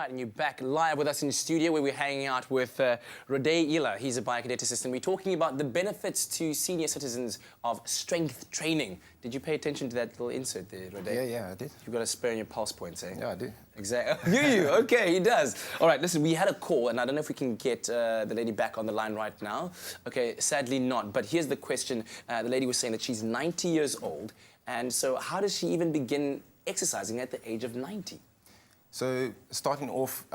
right, and you're back live with us in the studio where we're hanging out with Rodet Yilla. He's a biokineticist, and we're talking about the benefits to senior citizens of strength training. Did you pay attention to that little insert there, Rodet? Yeah, I did. You've got a spare in your pulse points, eh? Yeah, I do. Exactly. Do you? Okay, he does. All right, listen, we had a call, and I don't know if we can get the lady back on the line right now. Okay, sadly not. But here's the question. The lady was saying that she's 90 years old, and so how does she even begin exercising at the age of 90? So starting off,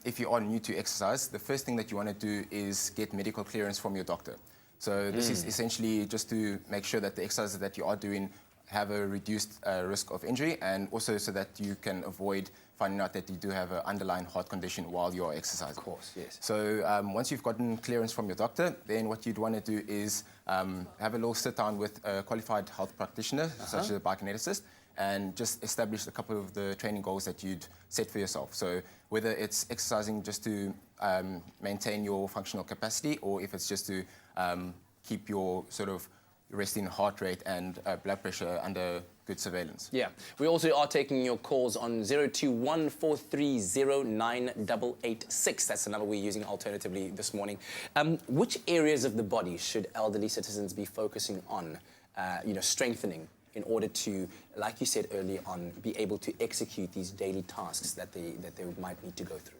if you are new to exercise, the first thing that you want to do is get medical clearance from your doctor. So this is essentially just to make sure that the exercises that you are doing have a reduced risk of injury, and also so that you can avoid finding out that you do have an underlying heart condition while you're exercising. Of course, yes. So once you've gotten clearance from your doctor, then what you'd want to do is have a little sit down with a qualified health practitioner, such as a biokineticist, and just establish a couple of the training goals that you'd set for yourself. So whether it's exercising just to maintain your functional capacity, or if it's just to keep your sort of resting heart rate and blood pressure under good surveillance. Yeah. We also are taking your calls on 021-430-9886. That's the number we're using alternatively this morning. Which areas of the body should elderly citizens be focusing on, strengthening, in order to, like you said earlier on, be able to execute these daily tasks that they might need to go through?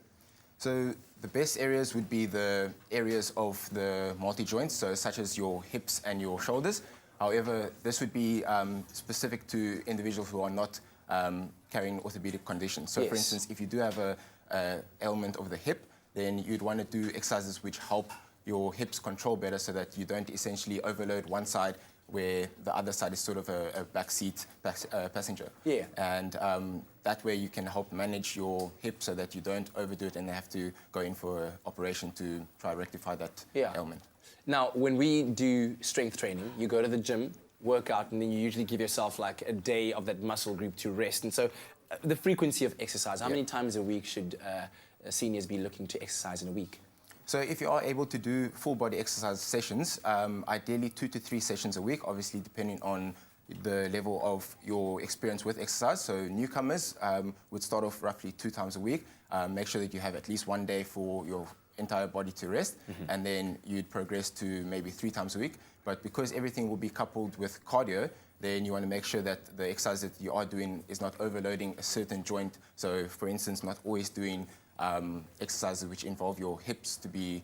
So the best areas would be the areas of the multi-joints, so such as your hips and your shoulders. However, this would be specific to individuals who are not carrying orthopedic conditions. So, for instance, if you do have a ailment of the hip, then you'd want to do exercises which help your hips control better, so that you don't essentially overload one side where the other side is sort of a backseat passenger. Yeah. And that way you can help manage your hip so that you don't overdo it and have to go in for an operation to try to rectify that ailment. Now, when we do strength training, you go to the gym, work out, and then you usually give yourself like a day of that muscle group to rest. And so the frequency of exercise, how many times a week should seniors be looking to exercise in a week? So if you are able to do full body exercise sessions, ideally 2 to 3 sessions a week, obviously depending on the level of your experience with exercise. So newcomers would start off roughly 2 times a week. Make sure that you have at least 1 day for your entire body to rest, and then you'd progress to maybe 3 times a week. But because everything will be coupled with cardio, then you want to make sure that the exercise that you are doing is not overloading a certain joint. So for instance, not always doing exercises which involve your hips to be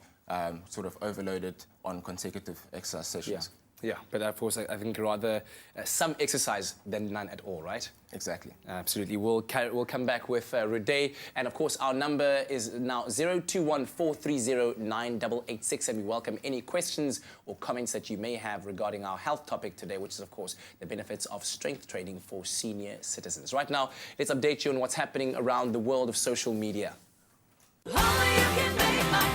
sort of overloaded on consecutive exercise sessions. Yeah, but of course, I think rather some exercise than none at all, right? Exactly. Absolutely. We'll come back with Rodet, and of course, our number is now 021-430-9886, and we welcome any questions or comments that you may have regarding our health topic today, which is, of course, the benefits of strength training for senior citizens. Right now, let's update you on what's happening around the world of social media. Only you can make my